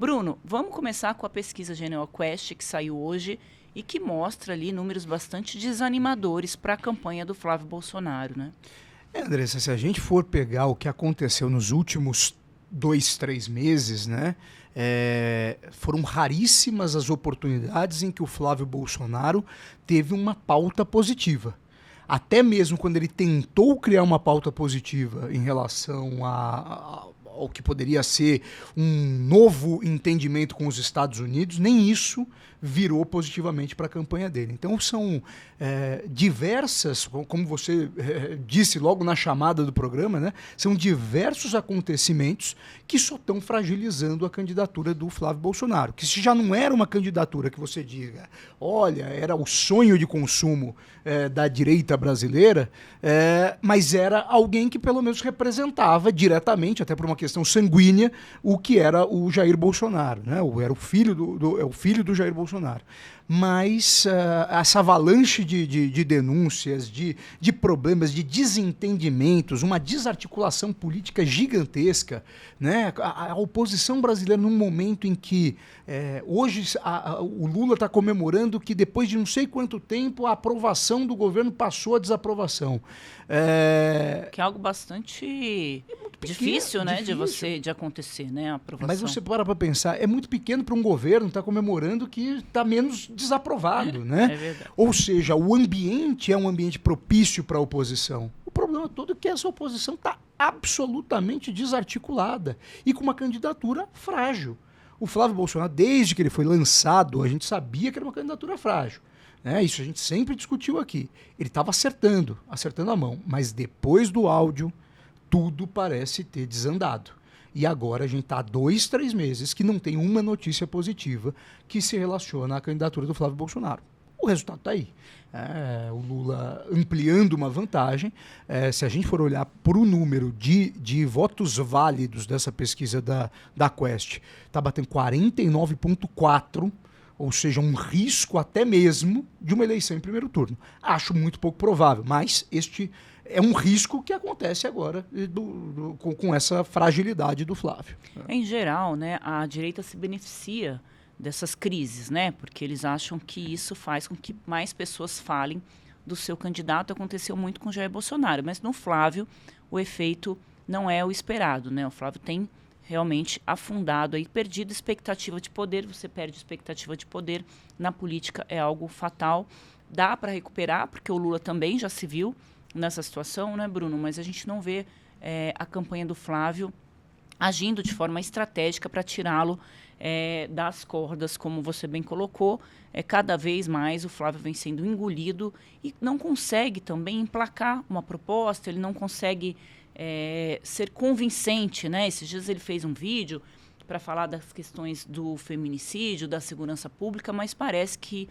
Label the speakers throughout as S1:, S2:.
S1: Bruno, vamos começar com a pesquisa GenealQuest que saiu hoje e que mostra ali números bastante desanimadores para a campanha do Flávio Bolsonaro, né?
S2: Andressa, se a gente for pegar o que aconteceu nos últimos 2, 3 meses, né, foram raríssimas as oportunidades em que o Flávio Bolsonaro teve uma pauta positiva. Até mesmo quando ele tentou criar uma pauta positiva em relação ao que poderia ser um novo entendimento com os Estados Unidos, nem isso virou positivamente para a campanha dele. Então são diversas, como você disse logo na chamada do programa, né, são diversos acontecimentos que só estão fragilizando a candidatura do Flávio Bolsonaro. Que se já não era uma candidatura que você diga, olha, era o sonho de consumo da direita brasileira, mas era alguém que pelo menos representava diretamente, até por uma questão sanguínea, o que era o Jair Bolsonaro, né? Era o filho do Jair Bolsonaro. Mas essa avalanche de denúncias, de problemas, de desentendimentos, uma desarticulação política gigantesca, né? A oposição brasileira, num momento em que hoje o Lula está comemorando que depois de não sei quanto tempo a aprovação do governo passou a desaprovação.
S1: Que é algo bastante difícil, né, de acontecer, né, a aprovação.
S2: Mas você para pensar, é muito pequeno para um governo estar comemorando que está menos desaprovado, né?
S1: É verdade.
S2: Ou seja, o ambiente é um ambiente propício para a oposição. O problema todo é que essa oposição está absolutamente desarticulada e com uma candidatura frágil. O Flávio Bolsonaro, desde que ele foi lançado, a gente sabia que era uma candidatura frágil. Isso a gente sempre discutiu aqui. Ele estava acertando a mão, mas depois do áudio, tudo parece ter desandado. E agora a gente está há 2, 3 meses que não tem uma notícia positiva que se relaciona à candidatura do Flávio Bolsonaro. O resultado está aí. O Lula ampliando uma vantagem. Se a gente for olhar para o número de votos válidos dessa pesquisa da Quest, está batendo 49,4%. Ou seja, um risco até mesmo de uma eleição em primeiro turno. Acho muito pouco provável, mas este é um risco que acontece agora com essa fragilidade do Flávio.
S1: Em geral, né, a direita se beneficia dessas crises, né, porque eles acham que isso faz com que mais pessoas falem do seu candidato. Aconteceu muito com Jair Bolsonaro, mas no Flávio o efeito não é o esperado, né? O Flávio tem realmente afundado, aí, perdido expectativa de poder. Você perde expectativa de poder na política, é algo fatal. Dá para recuperar, porque o Lula também já se viu nessa situação, né, Bruno? Mas a gente não vê a campanha do Flávio agindo de forma estratégica para tirá-lo das cordas, como você bem colocou. Cada vez mais o Flávio vem sendo engolido e não consegue também emplacar uma proposta, ele não consegue ser convincente, né? Esses dias ele fez um vídeo para falar das questões do feminicídio, da segurança pública, mas parece que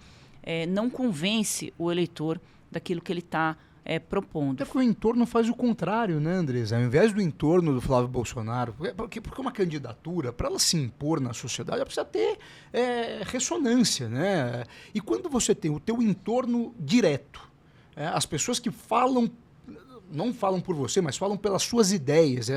S1: não convence o eleitor daquilo que ele está propondo.
S2: Até porque o entorno faz o contrário, né, Andresa? Ao invés do entorno do Flávio Bolsonaro, porque uma candidatura, para ela se impor na sociedade, ela precisa ter ressonância, né? E quando você tem o teu entorno direto, as pessoas que não falam por você, mas falam pelas suas ideias.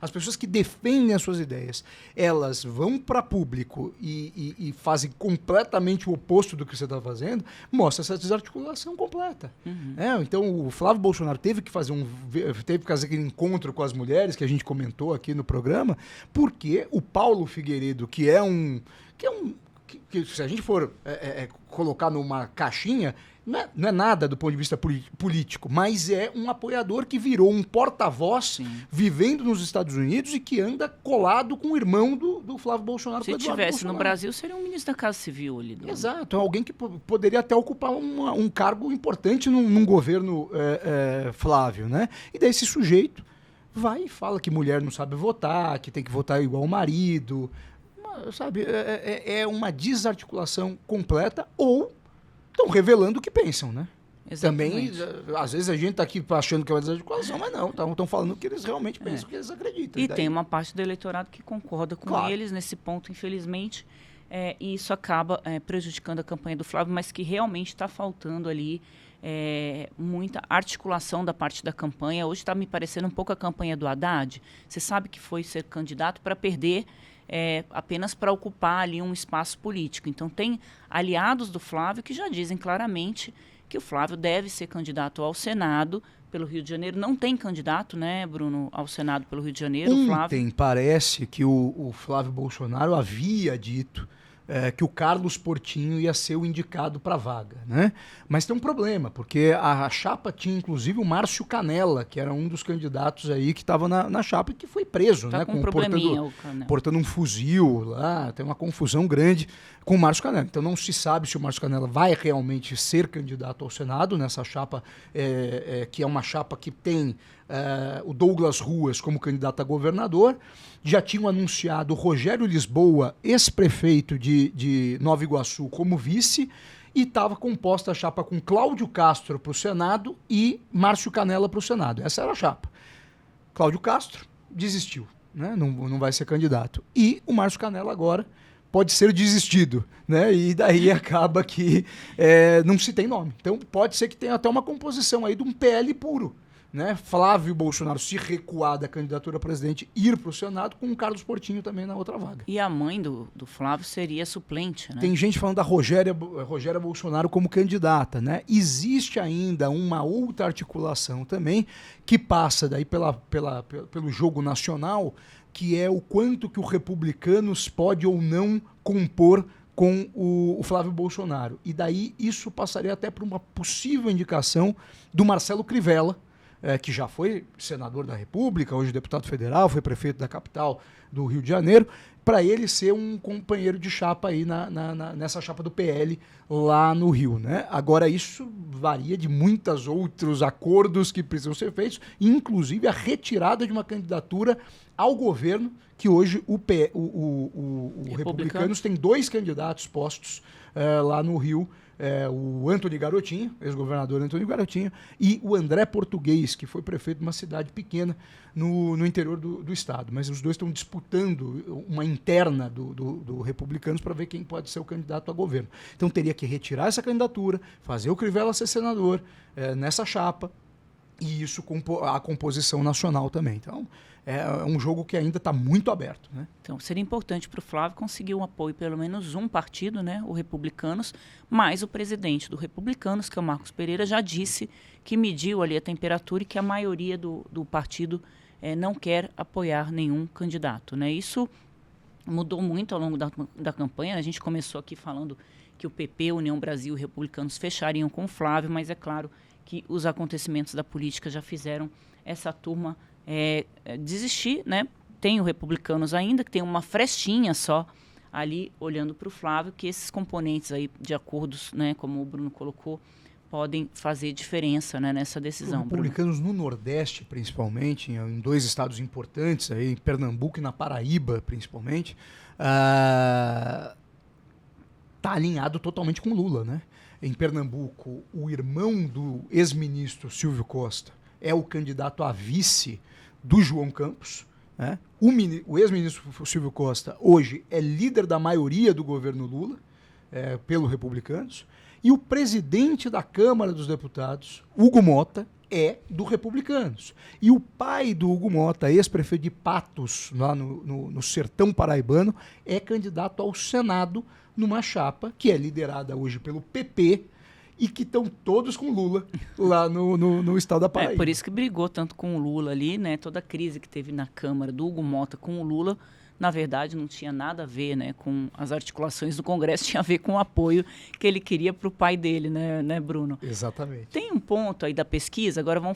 S2: As pessoas que defendem as suas ideias, elas vão para público e fazem completamente o oposto do que você está fazendo, mostra essa desarticulação completa.
S1: Uhum.
S2: Então o Flávio Bolsonaro teve que fazer aquele encontro com as mulheres que a gente comentou aqui no programa, porque o Paulo Figueiredo, que se a gente for colocar numa caixinha, não é nada do ponto de vista político, mas é um apoiador que virou um porta-voz vivendo nos Estados Unidos e que anda colado com o irmão do Flávio Bolsonaro.
S1: Se tivesse no Brasil, seria um ministro da Casa Civil ali.
S2: Exato, alguém que poderia até ocupar um cargo importante num governo Flávio, né? E daí esse sujeito vai e fala que mulher não sabe votar, que tem que votar igual o marido. Sabe, é uma desarticulação completa, ou estão revelando o que pensam, né?
S1: Exatamente.
S2: Também, às vezes a gente está aqui achando que é uma desarticulação, mas não, estão falando o que eles realmente pensam, o que eles acreditam.
S1: E tem uma parte do eleitorado que concorda com eles nesse ponto, infelizmente, e isso acaba prejudicando a campanha do Flávio, mas que realmente está faltando ali muita articulação da parte da campanha. Hoje está me parecendo um pouco a campanha do Haddad. Você sabe que foi ser candidato para perder apenas para ocupar ali um espaço político. Então, tem aliados do Flávio que já dizem claramente que o Flávio deve ser candidato ao Senado pelo Rio de Janeiro. Não tem candidato, né, Bruno, ao Senado pelo Rio de Janeiro.
S2: Ontem,
S1: Flávio.
S2: Parece que o Flávio Bolsonaro havia dito que o Carlos Portinho ia ser o indicado para a vaga, né? Mas tem um problema, porque a chapa tinha inclusive o Márcio Canella, que era um dos candidatos aí que estava na chapa e que foi preso,
S1: Tá
S2: né?
S1: com um probleminha,
S2: portando um fuzil lá, tem uma confusão grande com o Márcio Canella. Então não se sabe se o Márcio Canella vai realmente ser candidato ao Senado nessa chapa, que é uma chapa que tem o Douglas Ruas como candidato a governador. Já tinham anunciado o Rogério Lisboa, ex-prefeito de Nova Iguaçu, como vice, e estava composta a chapa com Cláudio Castro para o Senado e Márcio Canella para o Senado. Essa era a chapa. Cláudio Castro desistiu, né? Não vai ser candidato. E o Márcio Canella agora pode ser desistido, né? E daí acaba que não se tem nome. Então pode ser que tenha até uma composição aí de um PL puro, né? Flávio Bolsonaro se recuar da candidatura a presidente, ir para o Senado, com o Carlos Portinho também na outra vaga.
S1: E a mãe do Flávio seria suplente, né?
S2: Tem gente falando da Rogéria Bolsonaro como candidata, né? Existe ainda uma outra articulação também que passa daí pelo jogo nacional, que é o quanto que o Republicanos pode ou não compor com o Flávio Bolsonaro. E daí isso passaria até por uma possível indicação do Marcelo Crivella, que já foi senador da República, hoje deputado federal, foi prefeito da capital do Rio de Janeiro, para ele ser um companheiro de chapa aí nessa chapa do PL lá no Rio, né? Agora, isso varia de muitos outros acordos que precisam ser feitos, inclusive a retirada de uma candidatura ao governo, que hoje o Republicanos tem 2 candidatos postos lá no Rio, o Antony Garotinho, ex-governador Antony Garotinho, e o André Português, que foi prefeito de uma cidade pequena no interior do estado. Mas os dois estão disputando uma interna do Republicanos para ver quem pode ser o candidato a governo. Então teria que retirar essa candidatura, fazer o Crivella ser senador nessa chapa, e isso com a composição nacional também. Então, é um jogo que ainda está muito aberto, né?
S1: Então, seria importante para o Flávio conseguir um apoio, pelo menos um partido, né, o Republicanos, mas o presidente do Republicanos, que é o Marcos Pereira, já disse que mediu ali a temperatura e que a maioria do partido não quer apoiar nenhum candidato, né? Isso mudou muito ao longo da campanha. A gente começou aqui falando que o PP, União Brasil e Republicanos fechariam com o Flávio, mas é claro que os acontecimentos da política já fizeram essa turma desistir, né? Tem o Republicanos ainda, que tem uma frestinha só ali olhando para o Flávio, que esses componentes aí de acordos, né, como o Bruno colocou, podem fazer diferença, né, nessa decisão.
S2: Os republicanos no Nordeste, principalmente, em 2 estados importantes, aí, em Pernambuco e na Paraíba, principalmente, está alinhado totalmente com Lula, né? Em Pernambuco, o irmão do ex-ministro Silvio Costa é o candidato a vice do João Campos, né? O ex-ministro Silvio Costa hoje é líder da maioria do governo Lula, pelo Republicanos, e o presidente da Câmara dos Deputados, Hugo Mota, é do Republicanos. E o pai do Hugo Mota, ex-prefeito de Patos, lá no sertão paraibano, é candidato ao Senado numa chapa que é liderada hoje pelo PP, e que estão todos com Lula lá no estado da Paraíba.
S1: Por isso que brigou tanto com o Lula ali, né? Toda a crise que teve na Câmara do Hugo Mota com o Lula, na verdade, não tinha nada a ver, né, com as articulações do Congresso, tinha a ver com o apoio que ele queria para o pai dele, né, Bruno?
S2: Exatamente.
S1: Tem um ponto aí da pesquisa, agora vamos